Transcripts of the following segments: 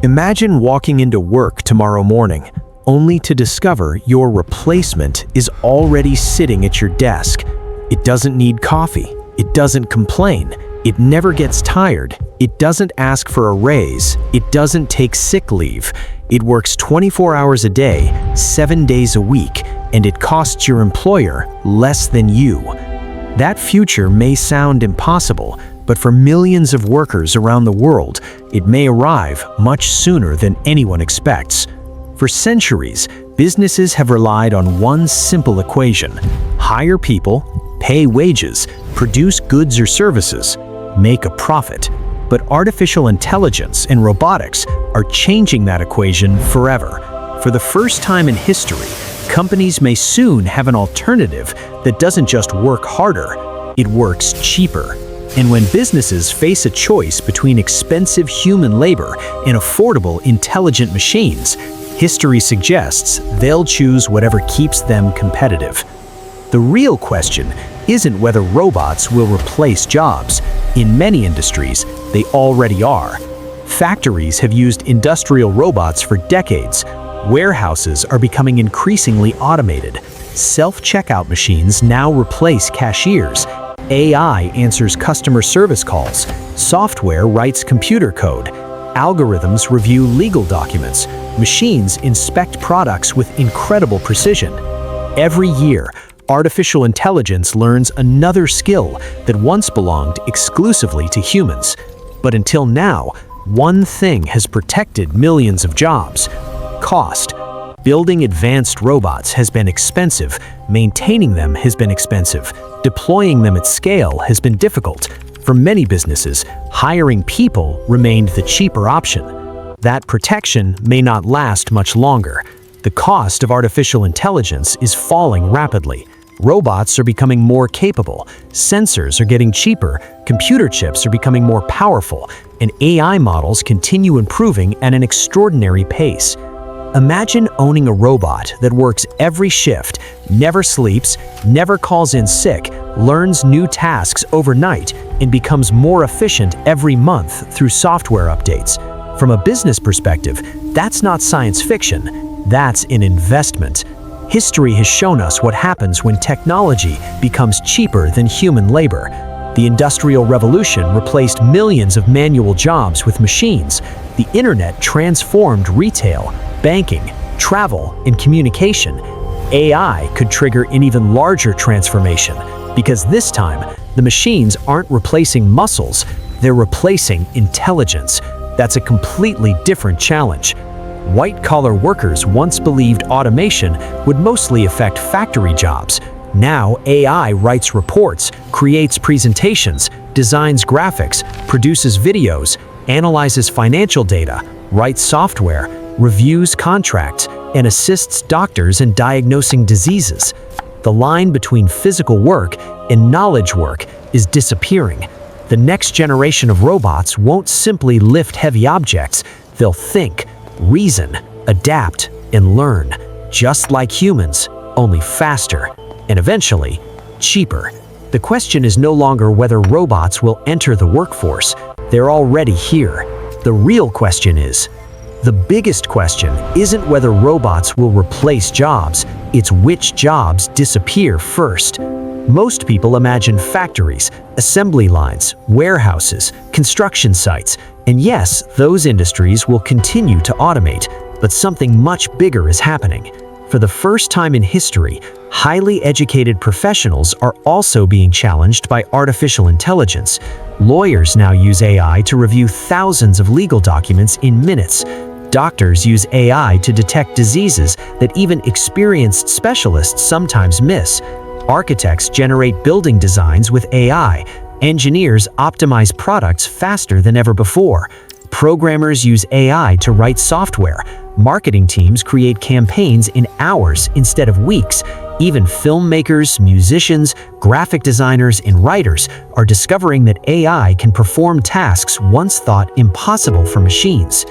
Imagine walking into work tomorrow morning, only to discover your replacement is already sitting at your desk. It doesn't need coffee. It doesn't complain. It never gets tired. It doesn't ask for a raise. It doesn't take sick leave. It works 24 hours a day, 7 days a week, and it costs your employer less than you. That future may sound impossible, but for millions of workers around the world, it may arrive much sooner than anyone expects. For centuries, businesses have relied on one simple equation: hire people, pay wages, produce goods or services, make a profit. But artificial intelligence and robotics are changing that equation forever. For the first time in history, companies may soon have an alternative that doesn't just work harder, it works cheaper. And when businesses face a choice between expensive human labor and affordable intelligent machines, history suggests they'll choose whatever keeps them competitive. The real question isn't whether robots will replace jobs. In many industries, they already are. Factories have used industrial robots for decades. Warehouses are becoming increasingly automated. Self-checkout machines now replace cashiers. AI answers customer service calls. Software writes computer code. Algorithms review legal documents. Machines inspect products with incredible precision. Every year, artificial intelligence learns another skill that once belonged exclusively to humans. But until now, one thing has protected millions of jobs: cost. Building advanced robots has been expensive, maintaining them has been expensive, deploying them at scale has been difficult. For many businesses, hiring people remained the cheaper option. That protection may not last much longer. The cost of artificial intelligence is falling rapidly. Robots are becoming more capable, sensors are getting cheaper, computer chips are becoming more powerful, and AI models continue improving at an extraordinary pace. Imagine owning a robot that works every shift, never sleeps, never calls in sick, learns new tasks overnight, and becomes more efficient every month through software updates. From a business perspective, that's not science fiction, that's an investment. History has shown us what happens when technology becomes cheaper than human labor. The Industrial Revolution replaced millions of manual jobs with machines. The internet transformed retail, banking, travel, and communication. AI could trigger an even larger transformation, because this time, the machines aren't replacing muscles, they're replacing intelligence. That's a completely different challenge. White-collar workers once believed automation would mostly affect factory jobs. Now AI writes reports, creates presentations, designs graphics, produces videos, analyzes financial data, writes software, reviews contracts, and assists doctors in diagnosing diseases. The line between physical work and knowledge work is disappearing. The next generation of robots won't simply lift heavy objects, they'll think, reason, adapt, and learn, just like humans, only faster, and eventually, cheaper. The question is no longer whether robots will enter the workforce. They're already here. The real question is, the biggest question isn't whether robots will replace jobs, it's which jobs disappear first. Most people imagine factories, assembly lines, warehouses, construction sites, and yes, those industries will continue to automate, but something much bigger is happening. For the first time in history, highly educated professionals are also being challenged by artificial intelligence. Lawyers now use AI to review thousands of legal documents in minutes. Doctors use AI to detect diseases that even experienced specialists sometimes miss. Architects generate building designs with AI. Engineers optimize products faster than ever before. Programmers use AI to write software. Marketing teams create campaigns in hours instead of weeks. Even filmmakers, musicians, graphic designers, and writers are discovering that AI can perform tasks once thought impossible for machines.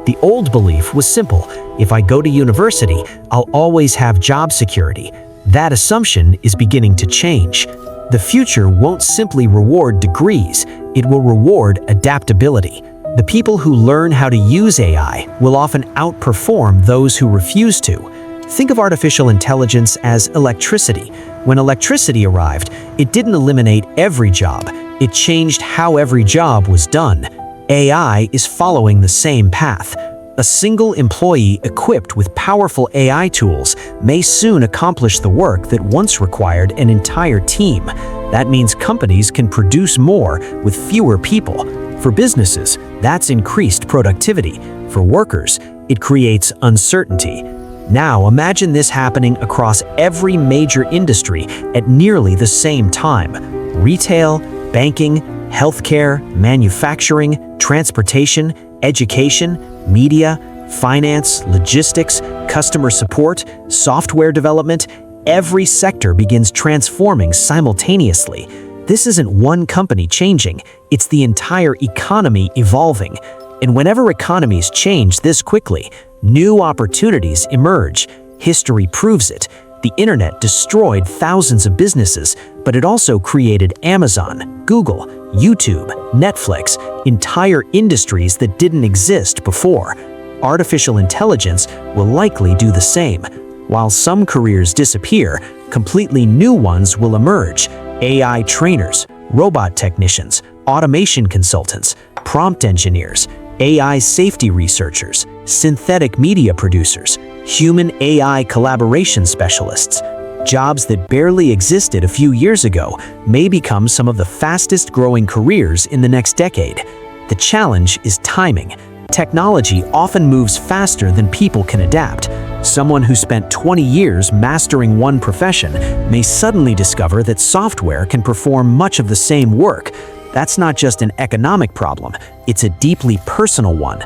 The old belief was simple: if I go to university, I'll always have job security. That assumption is beginning to change. The future won't simply reward degrees, it will reward adaptability. The people who learn how to use AI will often outperform those who refuse to. Think of artificial intelligence as electricity. When electricity arrived, it didn't eliminate every job. It changed how every job was done. AI is following the same path. A single employee equipped with powerful AI tools may soon accomplish the work that once required an entire team. That means companies can produce more with fewer people. For businesses, that's increased productivity. For workers, it creates uncertainty. Now imagine this happening across every major industry at nearly the same time. Retail, banking, healthcare, manufacturing, transportation, education, media, finance, logistics, customer support, software development, every sector begins transforming simultaneously. This isn't one company changing, it's the entire economy evolving. And whenever economies change this quickly, new opportunities emerge. History proves it. The internet destroyed thousands of businesses, but it also created Amazon, Google, YouTube, Netflix, entire industries that didn't exist before. Artificial intelligence will likely do the same. While some careers disappear, completely new ones will emerge. AI trainers, robot technicians, automation consultants, prompt engineers, AI safety researchers, synthetic media producers, human-AI collaboration specialists. Jobs that barely existed a few years ago may become some of the fastest-growing careers in the next decade. The challenge is timing. Technology often moves faster than people can adapt. Someone who spent 20 years mastering one profession may suddenly discover that software can perform much of the same work. That's not just an economic problem, it's a deeply personal one.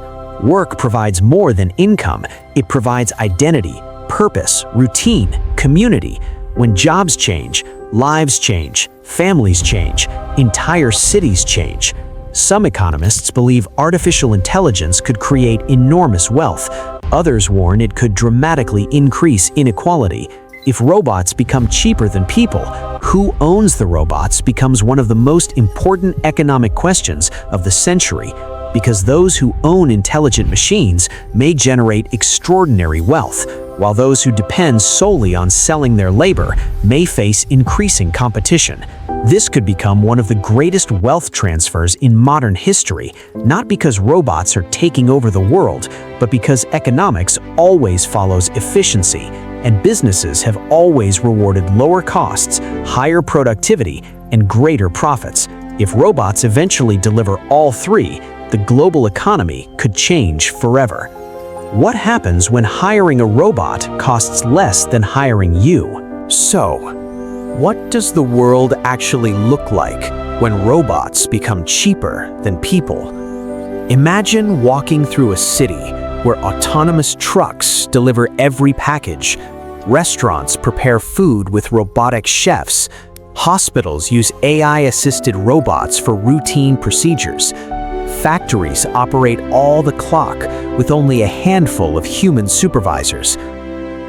Work provides more than income. It provides identity, purpose, routine, community. When jobs change, lives change, families change, entire cities change. Some economists believe artificial intelligence could create enormous wealth. Others warn it could dramatically increase inequality. If robots become cheaper than people, who owns the robots becomes one of the most important economic questions of the century, because those who own intelligent machines may generate extraordinary wealth, while those who depend solely on selling their labor may face increasing competition. This could become one of the greatest wealth transfers in modern history, not because robots are taking over the world, but because economics always follows efficiency, and businesses have always rewarded lower costs, higher productivity, and greater profits. If robots eventually deliver all three, the global economy could change forever. What happens when hiring a robot costs less than hiring you? So, what does the world actually look like when robots become cheaper than people? Imagine walking through a city where autonomous trucks deliver every package, restaurants prepare food with robotic chefs, hospitals use AI-assisted robots for routine procedures, factories operate all the clock with only a handful of human supervisors.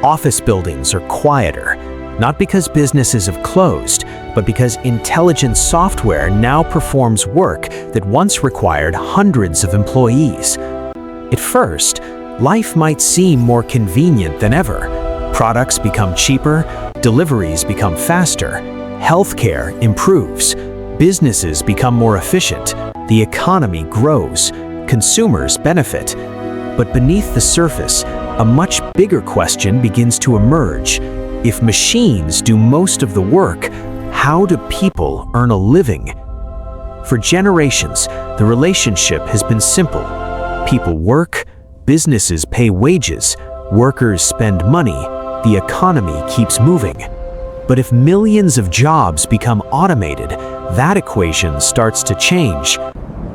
Office buildings are quieter, not because businesses have closed, but because intelligent software now performs work that once required hundreds of employees. At first, life might seem more convenient than ever. Products become cheaper, deliveries become faster, healthcare improves, businesses become more efficient, the economy grows, consumers benefit. But beneath the surface, a much bigger question begins to emerge. If machines do most of the work, how do people earn a living? For generations, the relationship has been simple. People work, businesses pay wages, workers spend money, the economy keeps moving. But if millions of jobs become automated, that equation starts to change.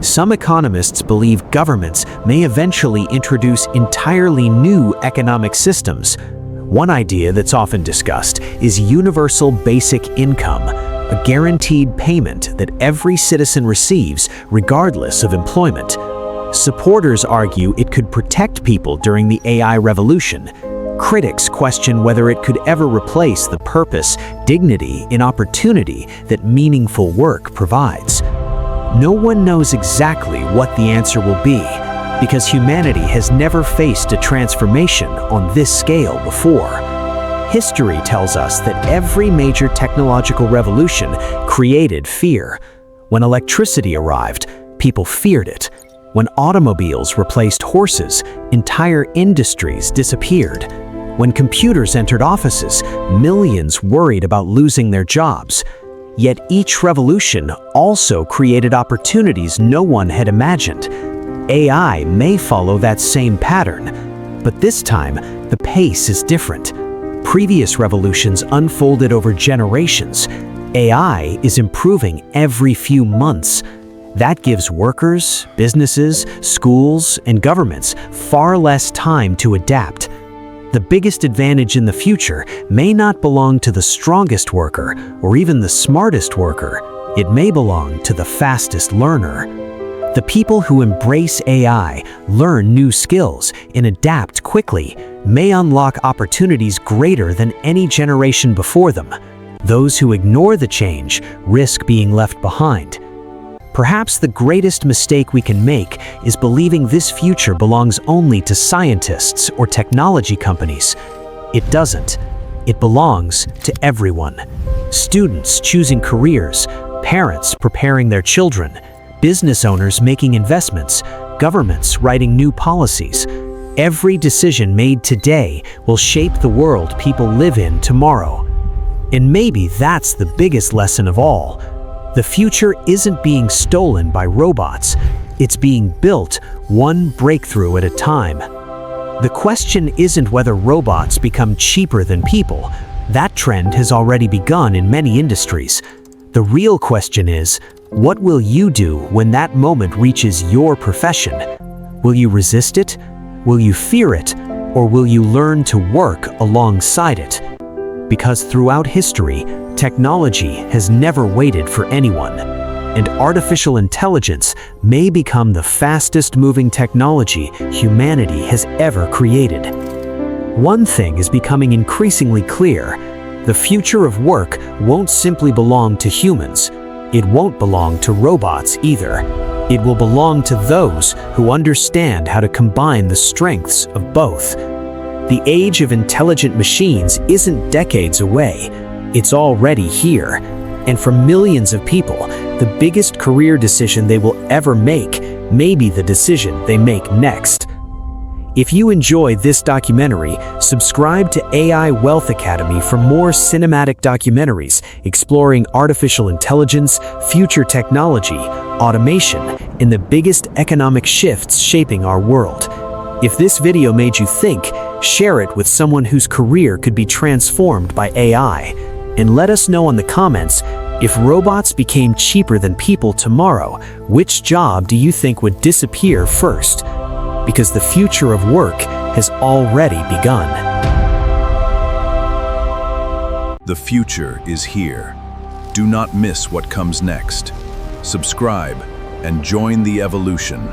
Some economists believe governments may eventually introduce entirely new economic systems. One idea that's often discussed is universal basic income, a guaranteed payment that every citizen receives regardless of employment. Supporters argue it could protect people during the AI revolution. Critics question whether it could ever replace the purpose, dignity, and opportunity that meaningful work provides. No one knows exactly what the answer will be, because humanity has never faced a transformation on this scale before. History tells us that every major technological revolution created fear. When electricity arrived, people feared it. When automobiles replaced horses, entire industries disappeared. When computers entered offices, millions worried about losing their jobs. Yet each revolution also created opportunities no one had imagined. AI may follow that same pattern, but this time, the pace is different. Previous revolutions unfolded over generations. AI is improving every few months. That gives workers, businesses, schools, and governments far less time to adapt. The biggest advantage in the future may not belong to the strongest worker or even the smartest worker. It may belong to the fastest learner. The people who embrace AI, learn new skills, and adapt quickly may unlock opportunities greater than any generation before them. Those who ignore the change risk being left behind. Perhaps the greatest mistake we can make is believing this future belongs only to scientists or technology companies. It doesn't. It belongs to everyone. Students choosing careers, parents preparing their children, business owners making investments, governments writing new policies. Every decision made today will shape the world people live in tomorrow. And maybe that's the biggest lesson of all. The future isn't being stolen by robots. It's being built one breakthrough at a time. The question isn't whether robots become cheaper than people. That trend has already begun in many industries. The real question is, what will you do when that moment reaches your profession? Will you resist it? Will you fear it? Or will you learn to work alongside it? Because throughout history, technology has never waited for anyone, and artificial intelligence may become the fastest-moving technology humanity has ever created. One thing is becoming increasingly clear: the future of work won't simply belong to humans. It won't belong to robots either. It will belong to those who understand how to combine the strengths of both. The age of intelligent machines isn't decades away. It's already here. And for millions of people, the biggest career decision they will ever make may be the decision they make next. If you enjoyed this documentary, subscribe to AI Wealth Academy for more cinematic documentaries exploring artificial intelligence, future technology, automation, and the biggest economic shifts shaping our world. If this video made you think, share it with someone whose career could be transformed by AI. And let us know in the comments, if robots became cheaper than people tomorrow, which job do you think would disappear first? Because the future of work has already begun. The future is here. Do not miss what comes next. Subscribe and join the evolution.